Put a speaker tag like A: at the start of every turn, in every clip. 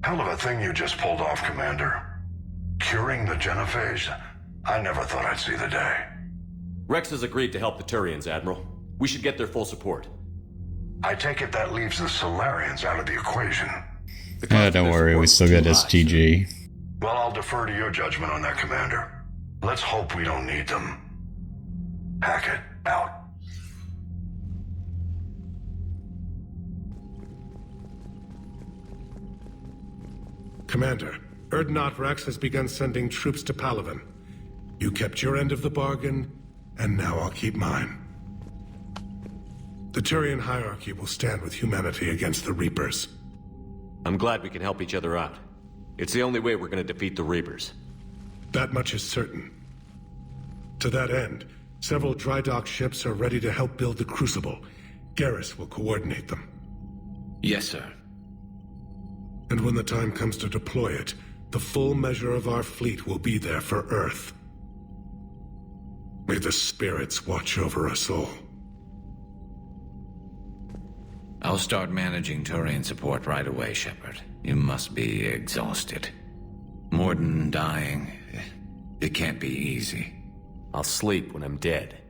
A: Hell of a thing you just pulled off, Commander. Curing the genophage? I never thought I'd see the day.
B: Rex has agreed to help the Turians, Admiral. We should get their full support.
A: I take it that leaves the Salarians out of the equation.
C: Don't worry, we still got STG.
A: Well, I'll defer to your judgment on that, Commander. Let's hope we don't need them. Hackett, out.
D: Commander, Erdnot Rex has begun sending troops to Palaven. You kept your end of the bargain, and now I'll keep mine. The Turian hierarchy will stand with humanity against the Reapers.
B: I'm glad we can help each other out. It's the only way we're going to defeat the Reapers.
D: That much is certain. To that end, several dry dock ships are ready to help build the Crucible. Garrus will coordinate them.
E: Yes, sir.
D: And when the time comes to deploy it, the full measure of our fleet will be there for Earth. May the spirits watch over us all.
E: I'll start managing Turian support right away, Shepard. You must be exhausted. Morden dying, it can't be easy.
B: I'll sleep when I'm dead.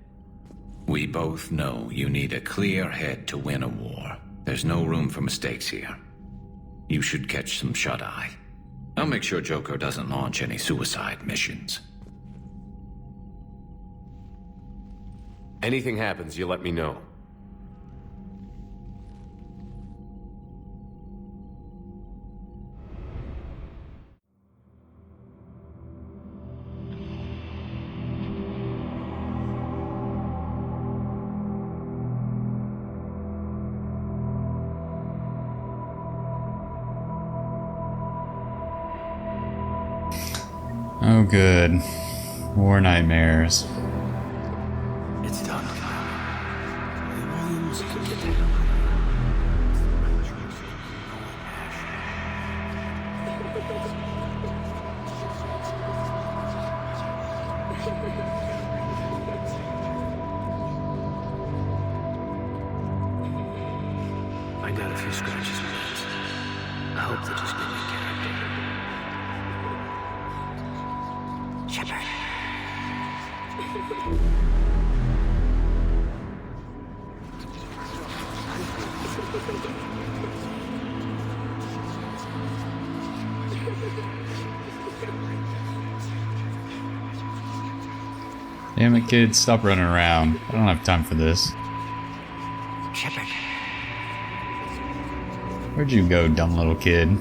E: We both know you need a clear head to win a war. There's no room for mistakes here. You should catch some shut-eye. I'll make sure Joker doesn't launch any suicide missions.
B: Anything happens, you let me know.
C: Oh, good. War nightmares.
F: It's done. I got a few scratches and bends. I hope they just give me character. Shepard.
C: Damn it, kids, stop running around. I don't have time for this.
F: Shepard.
C: Where'd you go, dumb little kid?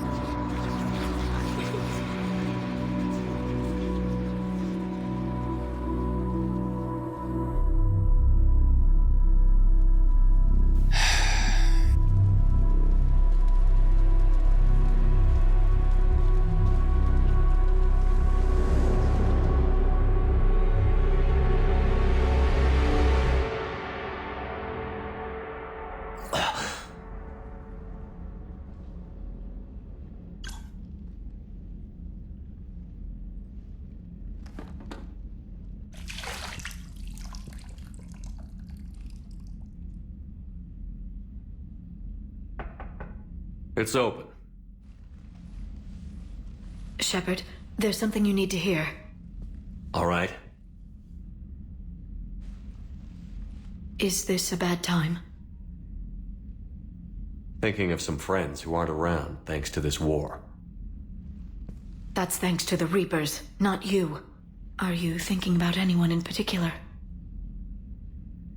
B: It's open.
G: Shepard, there's something you need to hear.
B: All right.
G: Is this a bad time?
B: Thinking of some friends who aren't around thanks to this war.
G: That's thanks to the Reapers, not you. Are you thinking about anyone in particular?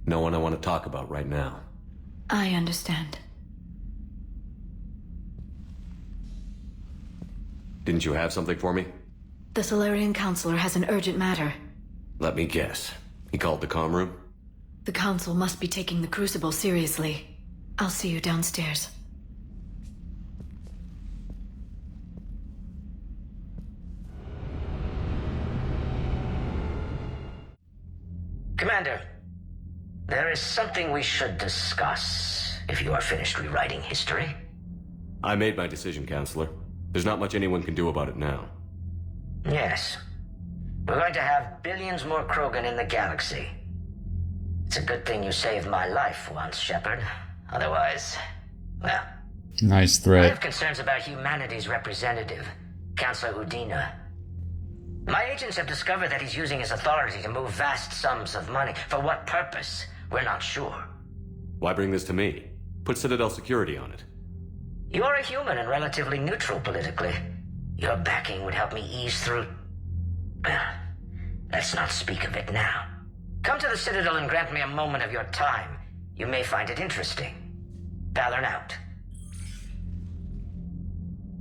B: No one I want to talk about right now.
G: I understand.
B: Didn't you have something for me?
G: The Salarian Councilor has an urgent matter.
B: Let me guess. He called the comm room?
G: The Council must be taking the Crucible seriously. I'll see you downstairs.
F: Commander, there is something we should discuss, if you are finished rewriting history.
B: I made my decision, Counselor. There's not much anyone can do about it now.
F: Yes. We're going to have billions more Krogan in the galaxy. It's a good thing you saved my life once, Shepard. Otherwise, well...
C: Nice
F: I
C: threat.
F: have concerns about humanity's representative, Councilor Udina. My agents have discovered that he's using his authority to move vast sums of money. For what purpose? We're not sure.
B: Why bring this to me? Put Citadel security on it.
F: You're a human and relatively neutral politically. Your backing would help me ease through... Let's not speak of it now. Come to the Citadel and grant me a moment of your time. You may find it interesting. Valorn out.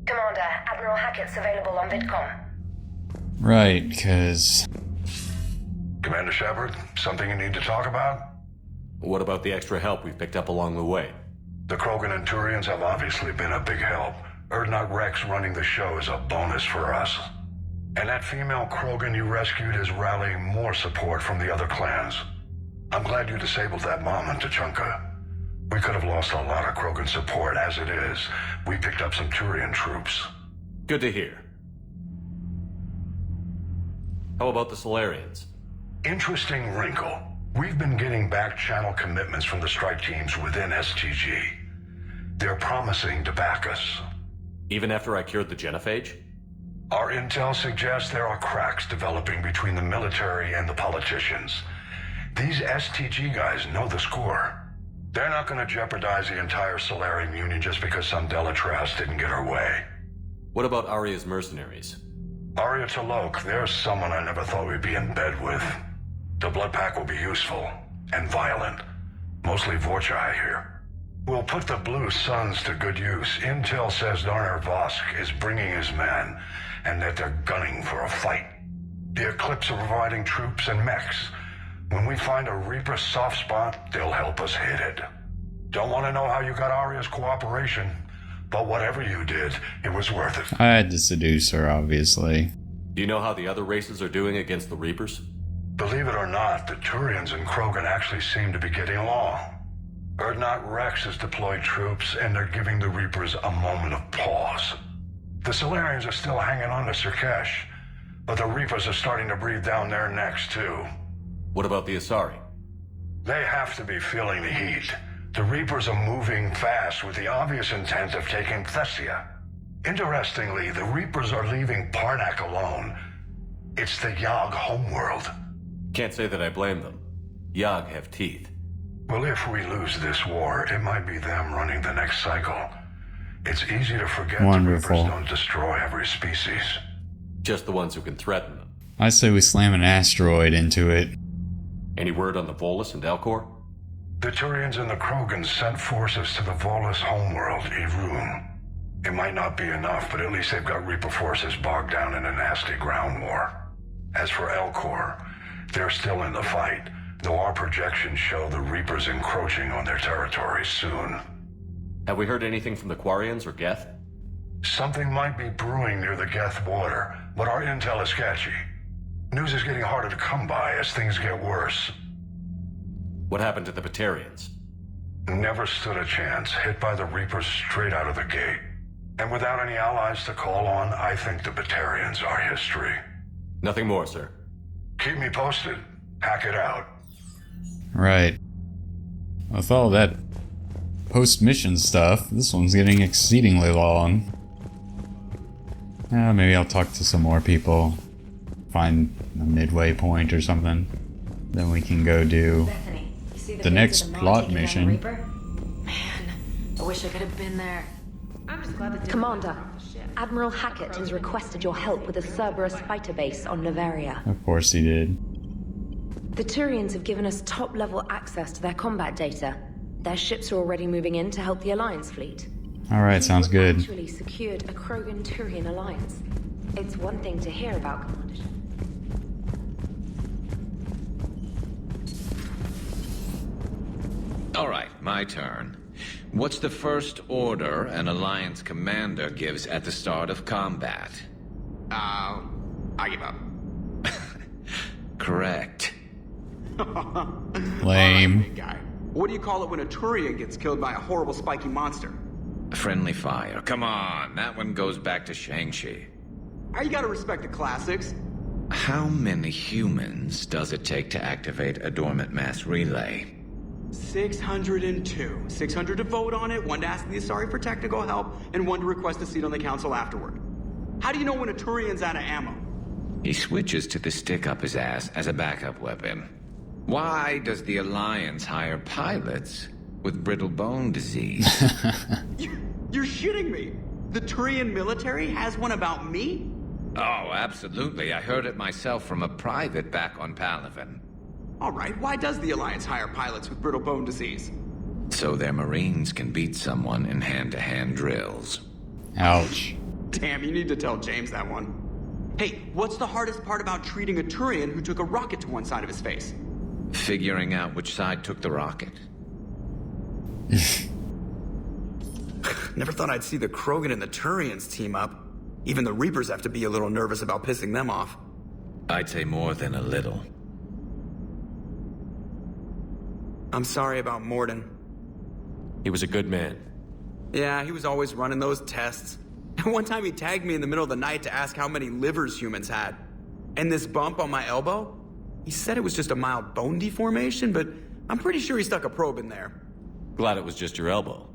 H: Commander, Admiral Hackett's available on VidCom.
C: Right, because...
A: Commander Shepard, something you need to talk about?
B: What about the extra help we've picked up along the way?
A: The Krogan and Turians have obviously been a big help. Urdnot Rex running the show is a bonus for us. And that female Krogan you rescued is rallying more support from the other clans. I'm glad you disabled that bomb in Tuchanka. We could have lost a lot of Krogan support. As it is, we picked up some Turian troops.
B: Good to hear. How about the Salarians?
A: Interesting wrinkle. We've been getting back-channel commitments from the strike teams within STG. They're promising to back us.
B: Even after I cured the genophage?
A: Our intel suggests there are cracks developing between the military and the politicians. These STG guys know the score. They're not going to jeopardize the entire Salarian Union just because some Delatras didn't get her way.
B: What about Aria's mercenaries?
A: Aria Talok, there's someone I never thought we'd be in bed with. The blood pack will be useful and violent. Mostly Vorcha, I hear. We'll put the Blue Suns to good use. Intel says Darner Vosk is bringing his men, and that they're gunning for a fight. The Eclipse are providing troops and mechs. When we find a Reaper soft spot, they'll help us hit it. Don't want to know how you got Aria's cooperation, but whatever you did, it was worth it.
C: I had to seduce her, obviously.
B: Do you know how the other races are doing against the Reapers?
A: Believe it or not, the Turians and Krogan actually seem to be getting along. Urdnot Rex has deployed troops, and they're giving the Reapers a moment of pause. The Salarians are still hanging on to Sirkesh, but the Reapers are starting to breathe down their necks, too.
B: What about the Asari?
A: They have to be feeling the heat. The Reapers are moving fast with the obvious intent of taking Thessia. Interestingly, the Reapers are leaving Parnak alone. It's the Yogg homeworld.
B: Can't say that I blame them. Yogg have teeth.
A: Well, if we lose this war, it might be them running the next cycle. It's easy to forget
C: Wonderful.
A: the Reapers don't destroy every species.
B: Just the ones who can threaten them.
C: I say we slam an asteroid into it.
B: Any word on the Volus and Elcor?
A: The Turians and the Krogans sent forces to the Volus homeworld, Irun. It might not be enough, but at least they've got Reaper forces bogged down in a nasty ground war. As for Elcor, they're still in the fight, though our projections show the Reapers encroaching on their territory soon.
B: Have we heard anything from the Quarians or Geth?
A: Something might be brewing near the Geth border, but our intel is sketchy. News is getting harder to come by as things get worse.
B: What happened to the Batarians?
A: Never stood a chance, hit by the Reapers straight out of the gate. And without any allies to call on, I think the Batarians are history.
B: Nothing more, sir.
A: Keep me posted. Hack it out.
C: Right. With all that post-mission stuff, this one's getting exceedingly long. Maybe I'll talk to some more people. Find a midway point or something. Then we can go do
G: Bethany, you see
C: the
G: videos
C: next
G: of the man
C: plot
G: taking down
C: mission.
G: the Reaper? Man, I wish I could have been there.
I: I'm just glad that
H: Commander, Admiral Hackett has requested your help with a Cerberus fighter base on Novaria.
C: Of course he did.
H: The Turians have given us top-level access to their combat data. Their ships are already moving in to help the Alliance fleet.
C: Alright, sounds
H: We've
C: good.
H: actually secured a Krogan-Turian alliance. It's one thing to hear about, Commander.
E: All right, my turn. What's the first order an Alliance commander gives at the start of combat?
J: I give up.
E: Correct.
C: Lame.
J: Big guy. What do you call it when a Turian gets killed by a horrible spiky monster?
E: Friendly fire. Come on, that one goes back to Shang-Chi.
J: You gotta respect the classics.
E: How many humans does it take to activate a dormant mass relay?
J: 602. 600 to vote on it, 1 to ask the Asari for technical help, and 1 to request a seat on the council afterward. How do you know when a Turian's out of ammo?
E: He switches to the stick up his ass as a backup weapon. Why does the Alliance hire pilots with brittle bone disease?
J: You're shitting me! The Turian military has one about me?
E: Oh, absolutely. I heard it myself from a private back on Palaven.
J: Alright, why does the Alliance hire pilots with brittle bone disease?
E: So their Marines can beat someone in hand-to-hand drills.
C: Ouch.
J: Damn, you need to tell James that one. Hey, what's the hardest part about treating a Turian who took a rocket to one side of his face?
E: Figuring out which side took the rocket.
J: Never thought I'd see the Krogan and the Turians team up. Even the Reapers have to be a little nervous about pissing them off.
E: I'd say more than a little.
J: I'm sorry about Morden.
B: He was a good man.
J: Yeah, he was always running those tests. And one time he tagged me in the middle of the night to ask how many livers humans had. And this bump on my elbow? He said it was just a mild bone deformation, but I'm pretty sure he stuck a probe in there.
B: Glad it was just your elbow.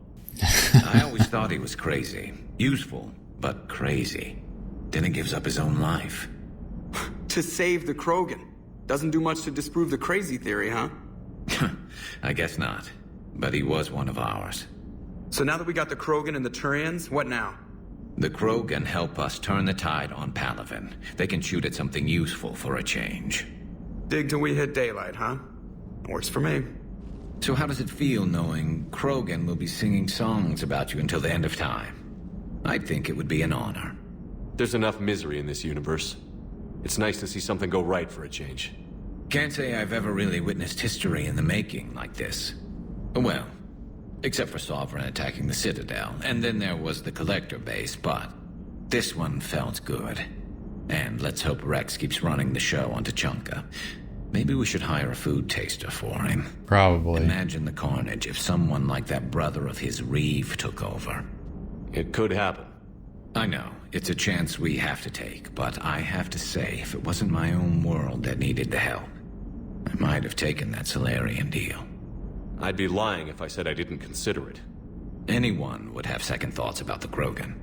E: I always thought he was crazy. Useful, but crazy. Then he gives up his own life.
J: To save the Krogan. Doesn't do much to disprove the crazy theory, huh?
E: I guess not. But he was one of ours.
J: So now that we got the Krogan and the Turians, what now?
E: The Krogan help us turn the tide on Palaven. They can shoot at something useful for a change.
J: Dig till we hit daylight, huh? Works for me.
E: So how does it feel knowing Krogan will be singing songs about you until the end of time? I think it would be an honor.
B: There's enough misery in this universe. It's nice to see something go right for a change.
E: Can't say I've ever really witnessed history in the making like this. Well, except for Sovereign attacking the Citadel, and then there was the Collector base, but this one felt good. And let's hope Rex keeps running the show on Tuchanka. Maybe we should hire a food taster for him.
C: Probably.
E: Imagine the carnage if someone like that brother of his Reeve took over.
B: It could happen.
E: I know, it's a chance we have to take, but I have to say, if it wasn't my own world that needed the help, I might have taken that Salarian deal.
B: I'd be lying if I said I didn't consider it.
E: Anyone would have second thoughts about the Krogan.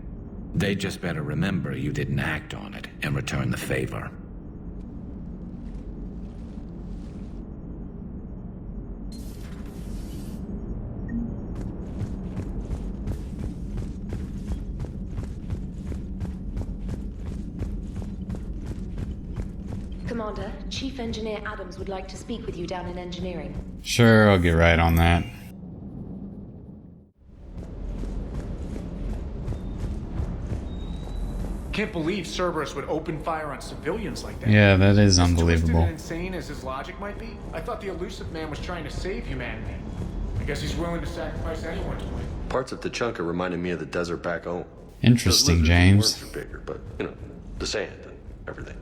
E: They just better remember you didn't act on it and return the favor.
H: Commander, Chief Engineer Adams would like to speak with you down in engineering.
C: Sure, I'll get right on that.
I: Can't believe Cerberus would open fire on civilians like that.
C: Yeah, that is
I: As
C: unbelievable.
I: twisted and insane as his logic might be, I thought the elusive man was trying to save humanity. I guess he's willing to sacrifice anyone to win.
K: Parts of Tuchanka reminded me of the desert back home.
C: Interesting,
K: The
C: James.
K: worms are bigger, but, you know, the sand and everything.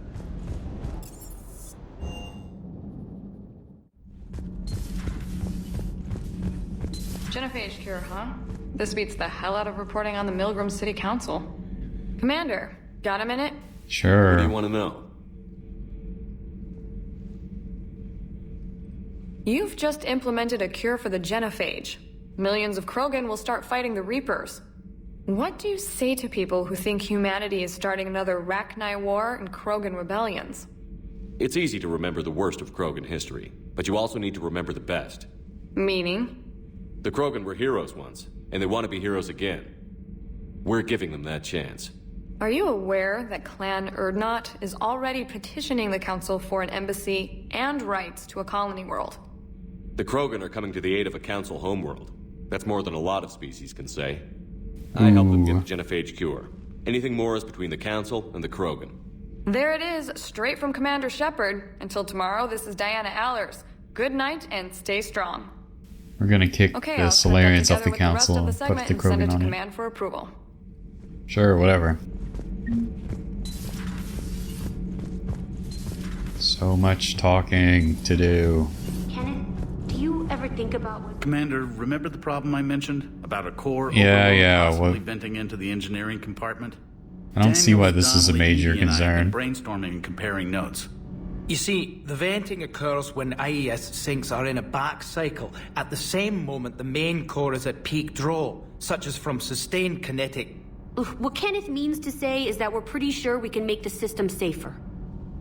L: Genophage cure, huh? This beats the hell out of reporting on the Milgram City Council. Commander, got a minute?
C: Sure.
B: What do you want to know?
L: You've just implemented a cure for the genophage. Millions of Krogan will start fighting the Reapers. What do you say to people who think humanity is starting another Rachni War and Krogan rebellions?
B: It's easy to remember the worst of Krogan history, but you also need to remember the best.
L: Meaning?
B: The Krogan were heroes once, and they want to be heroes again. We're giving them that chance.
L: Are you aware that Clan Urdnot is already petitioning the Council for an embassy and rights to a colony world?
B: The Krogan are coming to the aid of a council homeworld. That's more than a lot of species can say. I helped them get the genophage cure. Anything more is between the council and the Krogan.
L: There it is, straight from Commander Shepard. Until tomorrow, this is Diana Allers. Good night and stay strong.
C: We're gonna kick the Salarians off the council and put the Krogan on it.
L: Command for approval.
C: Sure, whatever. So much talking to do.
H: Kenneth, do you ever think about what...
M: Commander, remember the problem I mentioned? About a core
C: Yeah,
M: possibly venting into the engineering compartment?
C: I don't see why this is a major concern.
M: Brainstorming and comparing notes.
N: You see, the venting occurs when IES sinks are in a back cycle, at the same moment the main core is at peak draw, such as from sustained kinetic.
O: What Kenneth means to say is that we're pretty sure we can make the system safer.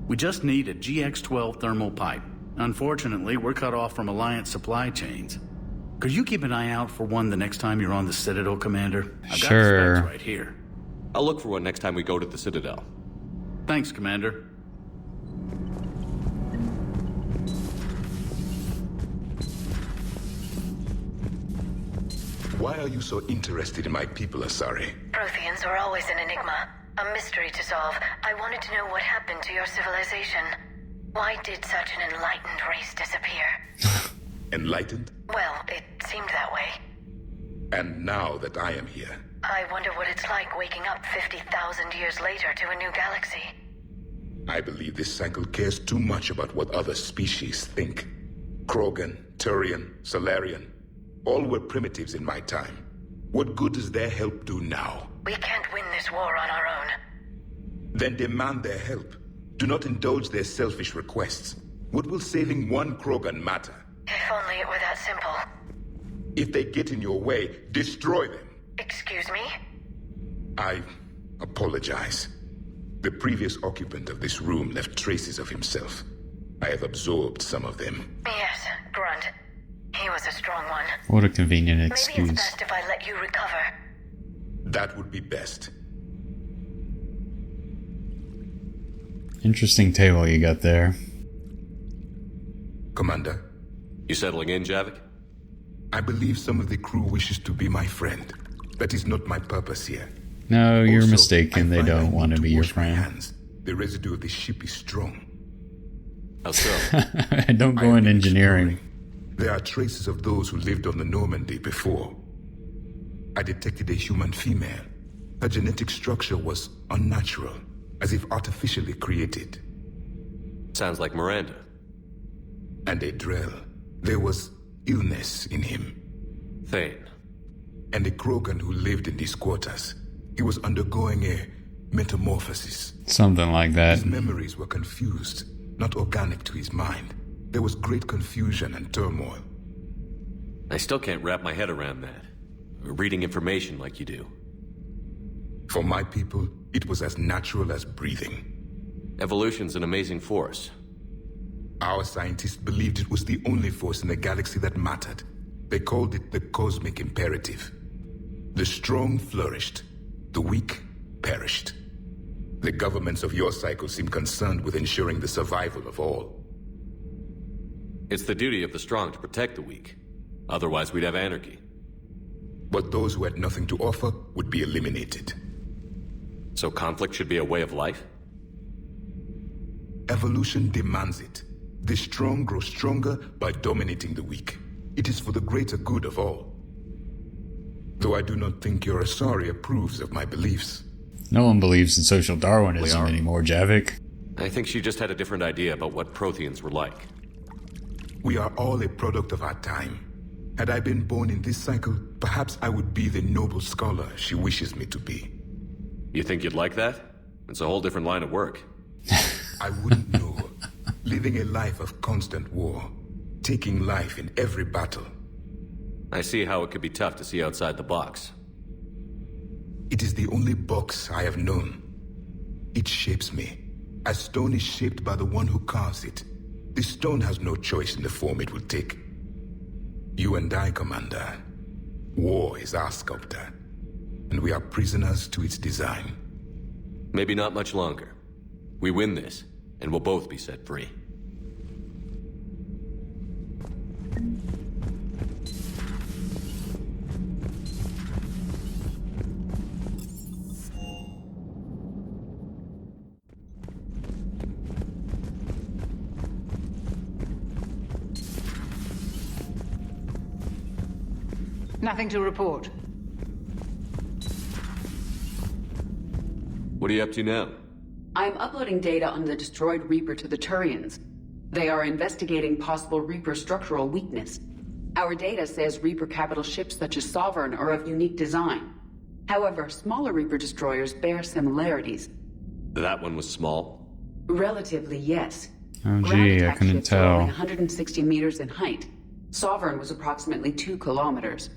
M: We just need a GX-12 thermal pipe. Unfortunately, we're cut off from Alliance supply chains. Could you keep an eye out for one the next time you're on the Citadel, Commander? I've got the specs right here.
B: I'll look for one next time we go to the Citadel.
M: Thanks, Commander.
P: Why are you so interested in my people, Asari?
G: Protheans were always an enigma, a mystery to solve. I wanted to know what happened to your civilization. Why did such an enlightened race disappear?
P: Enlightened?
G: Well, it seemed that way.
P: And now that I am here...
G: I wonder what it's like waking up 50,000 years later to a new galaxy.
P: I believe this cycle cares too much about what other species think. Krogan, Turian, Salarian, all were primitives in my time. What good does their help do now?
G: We can't win this war on our own.
P: Then demand their help. Do not indulge their selfish requests. What will saving one Krogan matter?
G: If only it were that simple.
P: If they get in your way, destroy them.
G: Excuse me?
P: I apologize. The previous occupant of this room left traces of himself. I have absorbed some of them.
G: Yes, Grunt. He was a strong one.
C: What a convenient
G: Maybe
C: excuse.
G: it's best if I let you recover.
P: That would be best.
C: Interesting table you got there.
P: Commander?
B: You settling in, Javik?
P: I believe some of the crew wishes to be my friend. That is not my purpose here.
C: No, you're
P: Also,
C: mistaken. They don't want to be your
P: wash my
C: friend.
P: hands. The residue of the ship is strong.
B: How so?
C: Don't go in engineering.
P: There are traces of those who lived on the Normandy before. I detected a human female. Her genetic structure was unnatural, as if artificially created.
B: Sounds like Miranda.
P: And a Drell. There was illness in him.
B: Thane.
P: And a Krogan who lived in these quarters. He was undergoing a metamorphosis.
C: Something like that.
P: His memories were confused, not organic to his mind. There was great confusion and turmoil.
B: I still can't wrap my head around that. Reading information like you do.
P: For my people, it was as natural as breathing.
B: Evolution's an amazing force.
P: Our scientists believed it was the only force in the galaxy that mattered. They called it the cosmic imperative. The strong flourished, the weak perished. The governments of your cycle seem concerned with ensuring the survival of all.
B: It's the duty of the strong to protect the weak. Otherwise, we'd have anarchy.
P: But those who had nothing to offer would be eliminated.
B: So conflict should be a way of life?
P: Evolution demands it. The strong grow stronger by dominating the weak. It is for the greater good of all. Though I do not think your Asari approves of my beliefs.
C: No one believes in social Darwinism
B: Liara.
C: anymore, Javik.
B: I think she just had a different idea about what Protheans were like.
P: We are all a product of our time. Had I been born in this cycle, perhaps I would be the noble scholar she wishes me to be.
B: You think you'd like that? It's a whole different line of work.
P: I wouldn't know. Living a life of constant war. Taking life in every battle.
B: I see how it could be tough to see outside the box.
P: It is the only box I have known. It shapes me, as stone is shaped by the one who carves it. The stone has no choice in the form it will take. You and I, Commander. War is our sculptor, and we are prisoners to its design.
B: Maybe not much longer. We win this, and we'll both be set free.
Q: Nothing to report.
B: What are you up to now?
Q: I'm uploading data on the destroyed Reaper to the Turians. They are investigating possible Reaper structural weakness. Our data says Reaper capital ships such as Sovereign are of unique design. However, smaller Reaper destroyers bear similarities.
B: That one was small?
Q: Relatively, yes.
C: Oh
Q: Ground
C: gee, I
Q: attack
C: couldn't
Q: ships are only
C: tell.
Q: 160 meters in height. Sovereign was approximately 2 kilometers.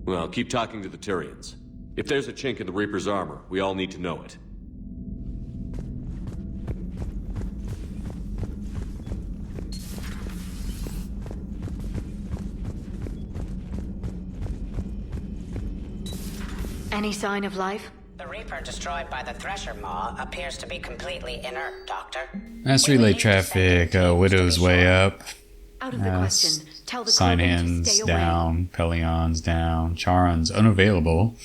B: Well, keep talking to the Tyrians. If there's a chink in the Reaper's armor, we all need to know it.
O: Any sign of life?
R: The Reaper destroyed by the Thresher Maw appears to be completely inert, Doctor.
C: Mass relay traffic, Widow's way up.
O: Out of the question. Tell the
C: Sign
O: Krogan to
C: hands
O: stay away.
C: down, Pelion's down, Charon's unavailable.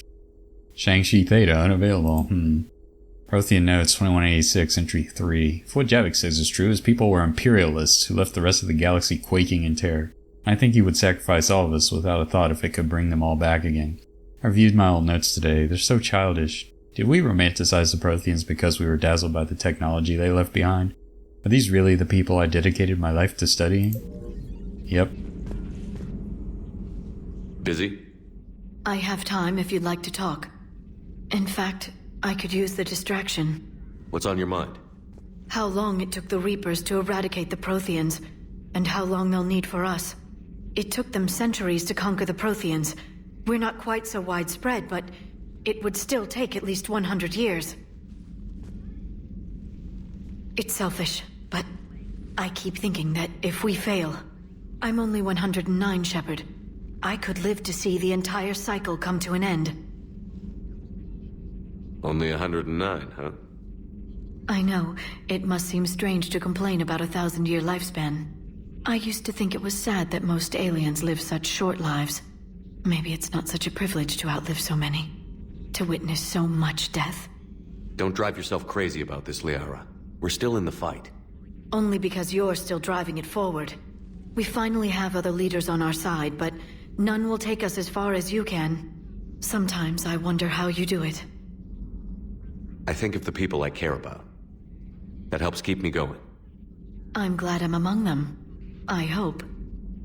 C: Shang-Chi Theta unavailable. Prothean notes 2186, entry 3. If what Javik says is true, his people were imperialists who left the rest of the galaxy quaking in terror. I think he would sacrifice all of us without a thought if it could bring them all back again. I reviewed my old notes today. They're so childish. Did we romanticize the Protheans because we were dazzled by the technology they left behind? Are these really the people I dedicated my life to studying? Yep.
B: Busy?
O: I have time if you'd like to talk. In fact, I could use the distraction.
B: What's on your mind?
O: How long it took the Reapers to eradicate the Protheans, and how long they'll need for us. It took them centuries to conquer the Protheans. We're not quite so widespread, but it would still take at least 100 years. It's selfish, but I keep thinking that if we fail, I'm only 109, Shepard. I could live to see the entire cycle come to an end.
B: Only 109, huh?
O: I know, it must seem strange to complain about a 1,000-year lifespan. I used to think it was sad that most aliens live such short lives. Maybe it's not such a privilege to outlive so many. To witness so much death.
B: Don't drive yourself crazy about this, Liara. We're still in the fight.
O: Only because you're still driving it forward. We finally have other leaders on our side, but none will take us as far as you can. Sometimes I wonder how you do it.
B: I think of the people I care about. That helps keep me going.
O: I'm glad I'm among them. I hope.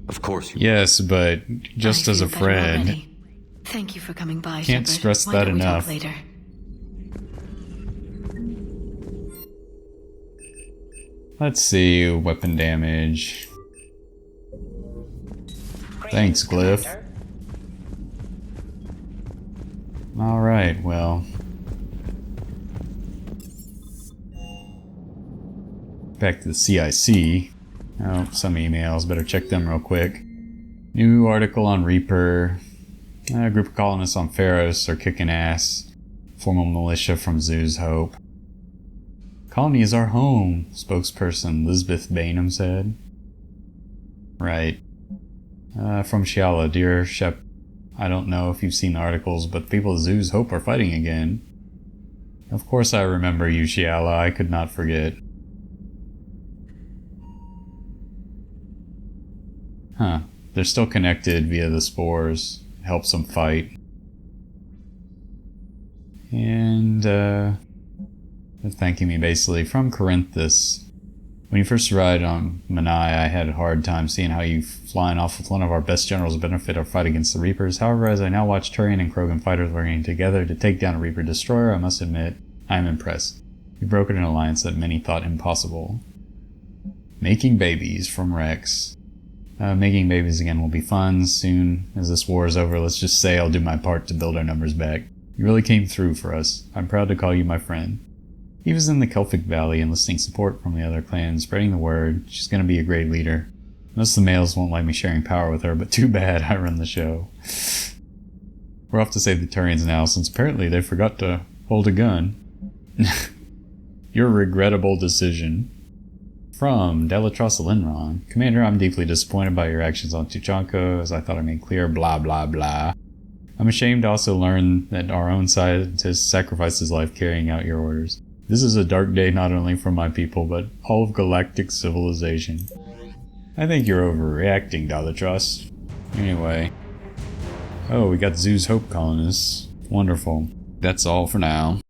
B: Of course you
C: Yes, but just as a
O: feel better
C: friend.
O: already. Thank you for coming by,
C: Can't
O: Shepard.
C: stress
O: Why
C: that
O: don't we
C: enough.
O: talk later?
C: Let's see, weapon damage. Thanks, Glyph. Alright, well. Back to the CIC. Oh, some emails. Better check them real quick. New article on Reaper. A group of colonists on Pharos are kicking ass. Formal militia from Zoo's Hope. Colony is our home, spokesperson Lisbeth Bainham said. Right. From Shiala, dear Shep, I don't know if you've seen the articles, but the people of Zoo's Hope are fighting again. Of course I remember you, Shiala, I could not forget. Huh. They're still connected via the spores. Helps them fight. And, they're thanking me basically from Corinthus. When you first arrived on Manai, I had a hard time seeing how you flying off with one of our best generals benefit our fight against the Reapers. However, as I now watch Turian and Krogan fighters working together to take down a Reaper destroyer, I must admit, I am impressed. You've broken an alliance that many thought impossible. Making babies from Rex. Making babies again will be fun soon as this war is over. Let's just say I'll do my part to build our numbers back. You really came through for us. I'm proud to call you my friend. He was in the Kelphic Valley enlisting support from the other clans, spreading the word. She's going to be a great leader. Most of the males won't like me sharing power with her, but too bad, I run the show. We're off to save the Turians now, since apparently they forgot to hold a gun. Your regrettable decision. From Delatros Linron. Commander, I'm deeply disappointed by your actions on Tuchanko, as I thought I made clear, blah blah blah. I'm ashamed to also learn that our own scientist sacrificed his life carrying out your orders. This is a dark day not only for my people, but all of galactic civilization. I think you're overreacting, Delatros. Anyway. Oh, we got Zoo's Hope colonists. Wonderful. That's all for now.